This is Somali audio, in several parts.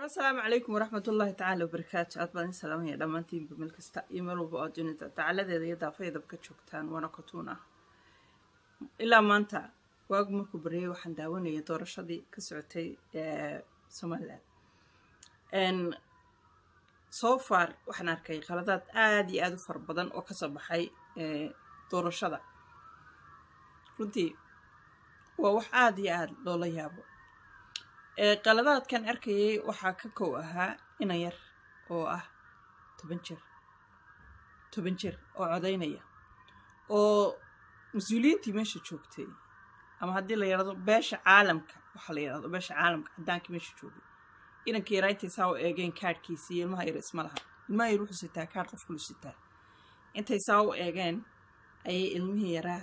السلام عليكم ورحمة الله تعالى وبركاته. أطلع سلام يا دمانتين بملكستا يمروا بأجنة تعالى ذي يضافي إذا بكتشوكتان وأنا كتونا إلا ما أنت واجمك بري وحنداوني يدور شدي كسرتي سومالان إن so far وحنا أركي خلطات آدي آدو فربضان وكسب حي دور شدا runtii waa wax aad iyo aad loola yaabo qaladaadkan arkayay waxaa ka kow ahaa ina yar oo ah 10 jir oo codaynaya oo mas'uuliyiintii meesha joogtay ama haddii la yiraahdo beesha caalamka waxa la yiraahdo beesha caalamka haddaanka meesha joogay inankii raaytaysaa oo eegeen kaadhkiisa iyo ilmaha yar isma laha ilmaha yar wuxuu sitaa kaadh qof kulu sitaa intay saa u eegeen ayay ilmihii yaraa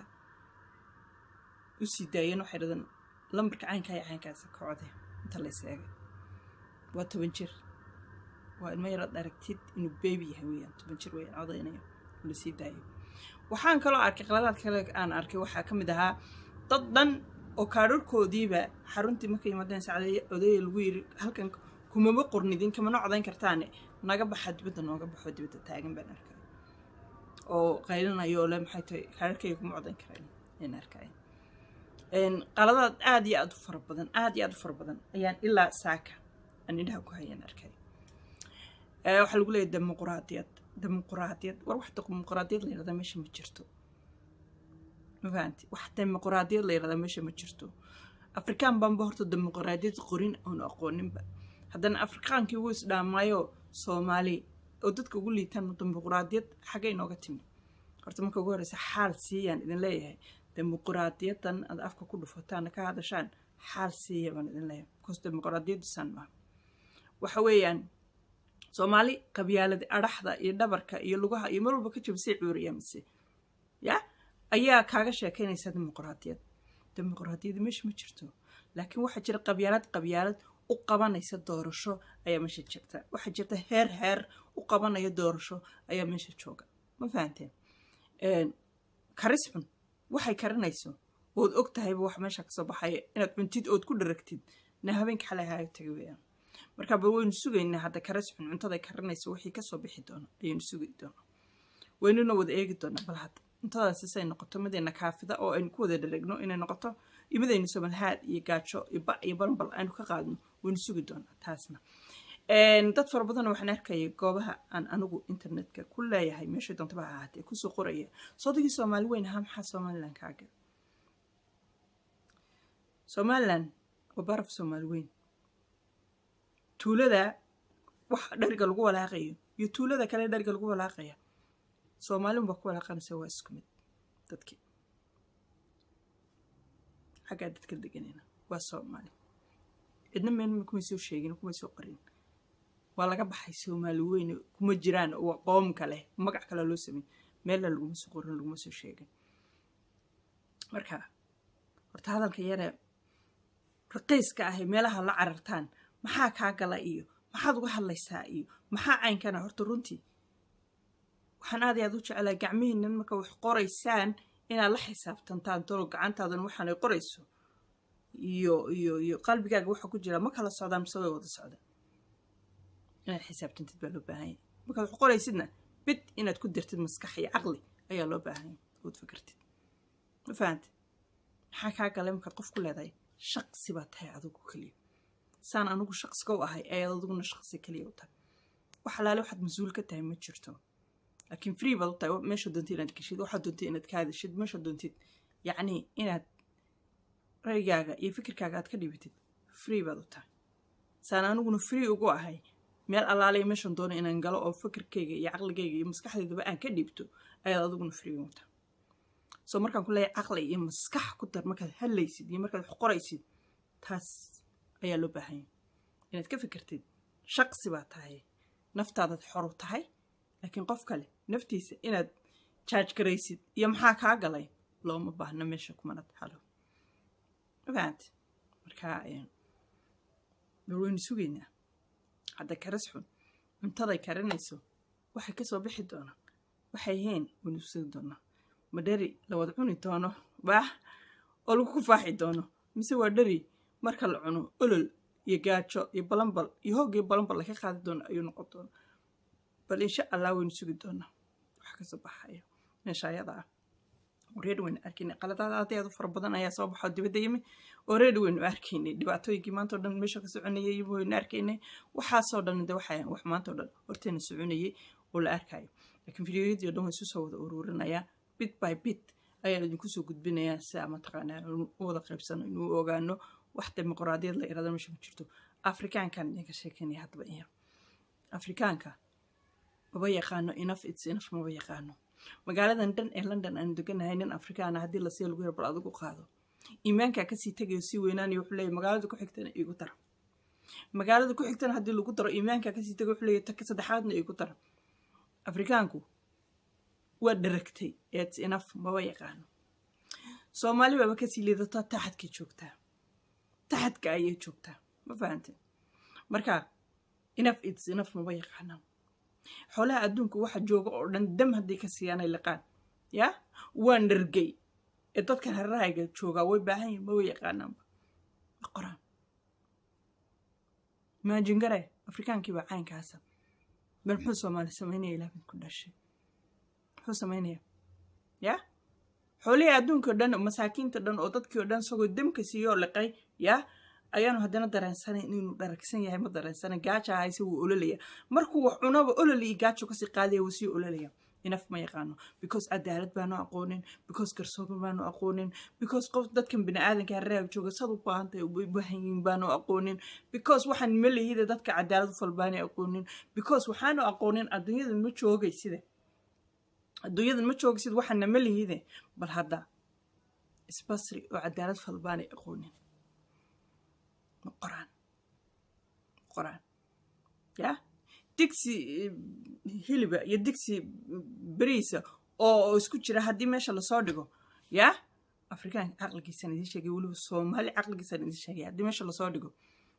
usidaayeen waxay dhadan lambarka caynkaas ka codey inta la isagay waa 10 jir waa ilmo yar aragtid inuu baby yahay weeyaan 10 jir weeyaan codeynayo la sii daayo waxaan kaloo arkay qaladaad kale aan arkay waxaa kamid ahaa dad dhan oo kaadhkoodiiba xaruntii markay yimaadeen saacadii oday lagu yiri halkan kuma qornidin kama codayn kartaan naga baxa dibadda nooga baxo dibadda taagan baan arkay oo qaylanayo le maxay tahay kaadhkayga kuma codayn karaan in arkay qaladaad aad iyo aad u fara badan ayaan ilaa saaka aan indhaha ku hayaan arkay waxa lagu leeyahay dimuqraadiyad war wax dimuqraadiyad la yiraahdo meesha ma jirto ma fahanti wax dimuqraadiyad la yiraahdo meesha ma jirto afrikaan baan horta dimuqraadiyad qorin oo aqooninba haddana afrikaankii wuu isdhaamayo Soomaali oo dadka ugu liitaan dimuqraadiyad xagee inooga timi horta marka ugu horeysa xaal siiyaan idin leeyahay dimuqraadiyadan ad afka ku dhufataan ka hadashaan xaal siiyaan idin leeyahay because dimuqraadiyadu sanma waxa weeyaan Soomaali qabyaalada araxda iyo dhabarka iyo lugaha iyo mar walba ka jabsay cuuriyamsi ya ayaa kaaga sheekeynaysa dimuqraadiyadu meesha ma jirto laakiin waxa jira qabyaalad u qabanaysa doorasho ayaa meesha jirta waxa jirta heer u qabanaya doorasho ayaa meesha jooga ma fahanteen karisxun waxay karinayso ood og tahay wax meesha ka soo baxay inaad cuntid ood ku dharagtid na habeenka xalay haay tagay weeyaan marka ba waynu sugaynaa hadda karisxun cuntada karinayso wixii ka soo bixi doona ayaynu sugi doonaa waynuna wada eegi doonaa bal hadda cuntadaas ay noqoto mideena kaafida oo aynu ku wada dharagno inay noqoto imidaynu Soomaalihaad iyo gaajo iyo balbal aynu ka qaadno waynu sugi doonaa taasna dad fara badan waxaan arkay goobaha aan anigu internetka ku leeyahay meesha doonta baa ahaatay ku soo qoraya sodogii Soomaali weyn ahaa maxaa Soomaaliland kaaga Soomaaliland oo baraf Soomaali weyn tuulada wax dhariga lagu walaaqayo iyo tuulada kale dhariga lagu walaaqaya Soomaaliland ba ku walaaqanaysa waa isku mid dadkii xagga dadka deganayna waa Soomaali idna meel kuma soo sheegin kuma soo qorin waa laga baxay Soomaali weyn kuma jiraan oo qoom kale magac kale loo sameeyay meel lagu soo qorin lagu soo sheegay marka horta hadalka yare raqiiska ah meelaha la carartaan maxaa ka gala iyo maxaad uga hadlaysaa iyo maxaa caynkana horta runtii waxaan aad iyo aad u jecelahay gacmihiina marka wax qoraysaan inaad la xisaabtantaan tolo gacantaadan waxaan ay qorayso iyo qalbigaaga waxa ku jira ma kala socdaan mise way wada socdaan inaad xisaabtantid baa loo baahan yahay markaad wax qoraysidna bid inaad ku dirtid maskax iyo caqli ayaa loo baahan yahay ood fikirtid ma fahantay maxaa kaa galay markaad qof ku leedahay shaqsi baa tahay adigu kaliya saan anigu shaqsiga u ahay ayaad adiguna shaqsi kaliya u tahay wax alaale waxaad mas-uul ka tahay ma jirto laakiin free baad u tahay meesha doontid inaad gashid waxaad doontid inaad ka hadashid meesha doontid yacni inaad raygaaga iyo fikirkaaga aad ka dhibatid free baad u tahay saan aniguna free ugu ahay meel alaale meeshan doono inaan galo oo fikirkayga iyo caqligayga iyo maskaxdaydaba aan ka dhibto ayaad adiguna free u tahay soo markaan ku leeyahay caqli iyo maskax ku dar markaad hadlaysid iyo markaad wax qoraysid taas ayaa loo baahan yahay inaad ka fikirtid shaqsi baa tahay naftaadaad xor u tahay laakiin qof kale naftiisa inaad charge garaysid iyo maxaa kaa galay looma baahna meesha kumana taalo فهمت marka waynu sugaynaa hadda karisxun cuntada karinayso waxay ka soo bixi doona waxay heen waynu sugi doonaa madari la wada cuni doono baa oo lagu faaxi doono mise waa dhari marka la cuno olol iyo gaajo iyo balanbal iyo hoog iyo balanbal laga qaadi doono ayuu noqon doona bal insha allah waynu sugi doonaa wax ka soo baxayo meesha ayada ah already waynu arkaynay qaladaad aad u fara badan ayaa soo baxo dibadda yimi already waynu arkaynay dhibaatooyinkii maanta oo dhan meesha ka soconayay waynu arkaynay waxaasoo dhan de waxay wax maanta oo dhan horteena soconayay oo la arkayo laakiin fiidiyoyadii oo dhan way isu soo wada ururinayaa bit by bit ayaan idinku soo gudbinayaa si aan mataqaanaa u wada qaybsano inuu ogaano wax dimuqraadiyad la irada meesha ma jirto afrikaankan idinka sheekeynaya haddaba in yar afrikaanka maba yaqaano enough it's enough maba yaqaano magaaladan dhan ee London aan deganahay nin afrikaan haddii la sii lagu yar bal adigu qaado iimaanka ka sii tagayo si weynaanayo wuxuu leeyahay magaalada ku xigtana igu dar magaalada ku xigtana haddii lagu daro iimaanka ka sii tagayo wuxuu leeyahay ta saddexaadna igu dar afrikaanku waa dharagtay it's enough maba yaqaano Soomaali baba ka sii liidataa taxadka joogtaa taxadka ayay joogtaa ma fahanteen marka enough it's enough maba yaqaano xoolaha adduunka waxa jooga oo dhan dam haddii ka siyaanay liqaan ya waan dhargay ee dadkan harahayga jooga way baahan yihiin ma way yaqaanaan qoraan maajingare afrikaankii baa caynkaasa bal muxuu Soomaali sameynaya ilaa mid ku dhashay muxuu sameynaya ya xoolaha adduunka dhan masaakiinta dhan oo dadkii oo dhan sagoo damka siiyoo liqay ya ayaanu haddana dareensanay inuu dharagsan yahay ma dareensanay gaaja hayse wuu ololaya markuu wax cunaba ololii gaajo kasii qaadaya wuu sii ololaya enough ma yaqaano because cadaalad baanu aqoonin because garsoor baanu aqoonin because qof dadkan bini'aadanka reeb jooga sad u baahantay u baahanyiin baanu aqoonin because waxaan maleeyay dadka cadaalad u falbaanay aqoonin because waxaanu aqoonin adduunyada ma joogay sida adduunyada ma joogay sida waxaan maleeyay bal hadda isbasri oo cadaalad falbaanay aqoonin قرآن يا دكسي هيلبا يا دكسي بريسة أو اسكتشرا هدي ماشى لصادقه يا أفريقيا عقل كيسان دي شيء يقولوا الصومالي عقل كيسان دي شيء هدي ماشى لصادقه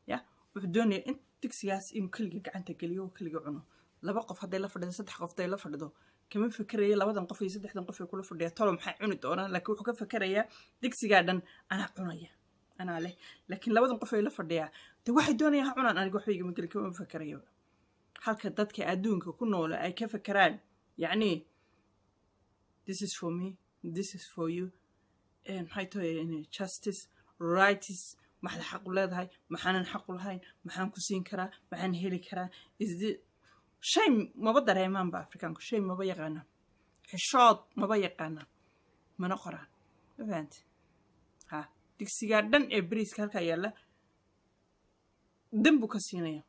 يا وبدوني أنت دكسي ياس إن كل جك أنت كل يوم كل جعنه لا بقف هذا لا فرد صدق قف ده لا فرده كمان فكرية لا بدنا قفي صدق دنا قفي كله فرده طالما حيعون الدوران لكن وحكي فكرية دكسي قاعدن أنا عناية أنا عليه لكن لو بدنا قفي لا فرده واحد دوني ها عنان أنا قحوي من كل كم فكريه حالك دتك أدونك كنا ولا أي كيف كران يعني this is for me this is for you حيث يعني justice rights ما حد حق ولاد هاي ما حنا حق هاي ما حنا كوسين كرا ما حنا هيلي كرا is شيء ما بدر هاي ما بأفريقيا شيء ما بيقانا حشاد ما بيقانا ما نقرأ فهمت ها ديك سيجاردن إبريس كاركا يلا دم بكسينيا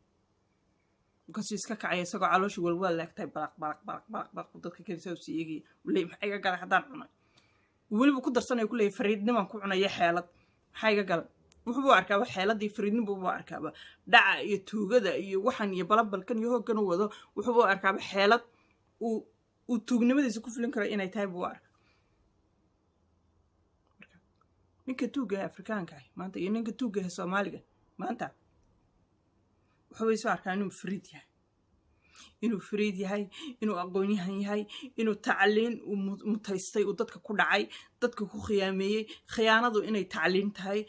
بكسيس كعيا سقى علوش والوال لك تاي بلق ضدك كده سوسي يجي ولي حاجة قال حدان عنا ولي بقدر سنة يقول لي فريدنا ما نكون عنا حالات حاجة قال وحبوا أركبه حالات دي فريدنا بوا أركبه دع يتوجد يوحن يبلب كان يهو كانوا وذا وحبوا أركبه حالات وتوجنا بدي سكوف لينكرا إني تاي بوا ninka tuuga Afrikaanka ah maanta iyo ninka tuuga Soomaaliga maanta wuxuu soo arkaa inuu fariid yahay inuu aqoon-yahan yahay inuu tacliin mutaystay oo dadka ku dhacay dadka ku khiyaameeyay khiyaanadu inay tacliin tahay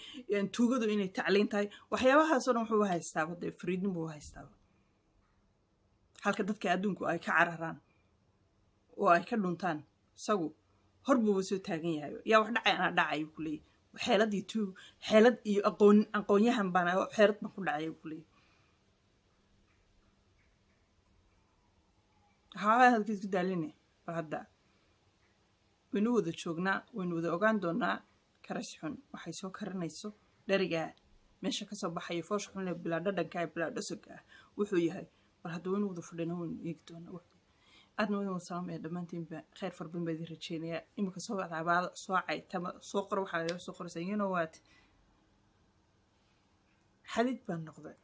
tuugadu inay tacliin tahay waxyaabahaas oo dhan wuxuu haystaa wada fariidin buu haystaa halka dadka adduunku ay ka cararaan oo ay ka dhuntaan isagu horbuu soo taagan yahay yaa wax dhacay ana dhacay kulay xeeladii tuug xeelad iyo aqoon-yahan baan xeelad ma ku dhacay kulay هذا كذا داليني هذا ونود الشغنا ونود أوغان دونا كرشحن وحيسو كرنيسو درجة ماشي كسب حيفوش حن بلا ددا كاي بلا دسكا وحوي هاي وهذا ونود فلنا ونيكتون أدنى ونسلام يا دمانتين بخير فربنا بدي رجيني إمك سوى عباد صاعي تم سوقر وحلا سوقر سينوات حديث بالنقطة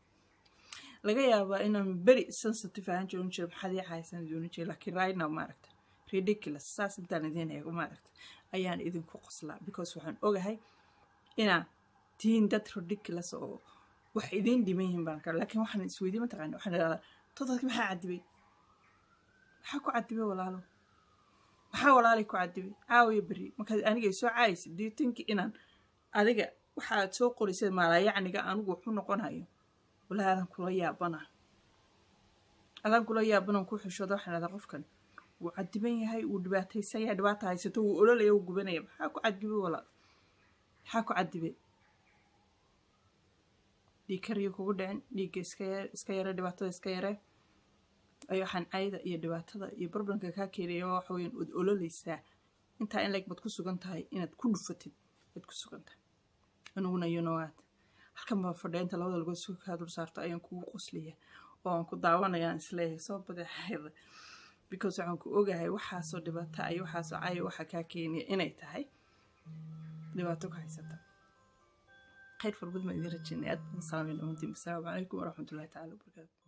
laga yaabaa inaan beri sensitive aan joon jiro maxadii haysan joon jiro laakiin right now ma aragta ridiculous saas intaan idin eego ma aragta ayaan idin ku qoslaa because waxaan ogahay inaan tiin dad ridiculous oo wax idin dhimayeen baan kar laakiin waxaan isweydiin ma taqaan waxaan leeyahay dadka maxaa cadibay maxaa ku cadibay walaalo maxaa walaalay ku cadibay aawiyo beri marka aniga soo caayis do you think inaan adiga waxa soo qorisay maalaa yacniga anigu wuxuu noqonayo wala aadan kula yaabana adan kula yaabana ku xishoodo waxaan aad qofkan wuu cadiban yahay uu dhibaataysan yahay dhibaato haysato uu ololayo uu gubanaya maxaa ku cadibay wala maxaa ku cadibay dhiikariyo kugu dhicin dhiigga iska yara dhibaatada iska yara ayo waxaan cayda iyo dhibaatada iyo problemka ka keenayo waxa weyn ud ololaysaa inta in bad ku sugan tahay inaad ku dhufatid bad ku sugan tahay anuguna yoonaad halkan ba fadhiinta labada lagu soo ka dul saarto ayaan kugu qosliya oo aan ku daawanayaan isleeyahay soo badeexayda because waxaan ku ogahay waxa soo dhibaato ay waxa soo cay waxa ka keenaya inay tahay dhibaato ka haysata خير فربنا ما يدير الجنات. السلام عليكم ورحمة الله تعالى وبركاته.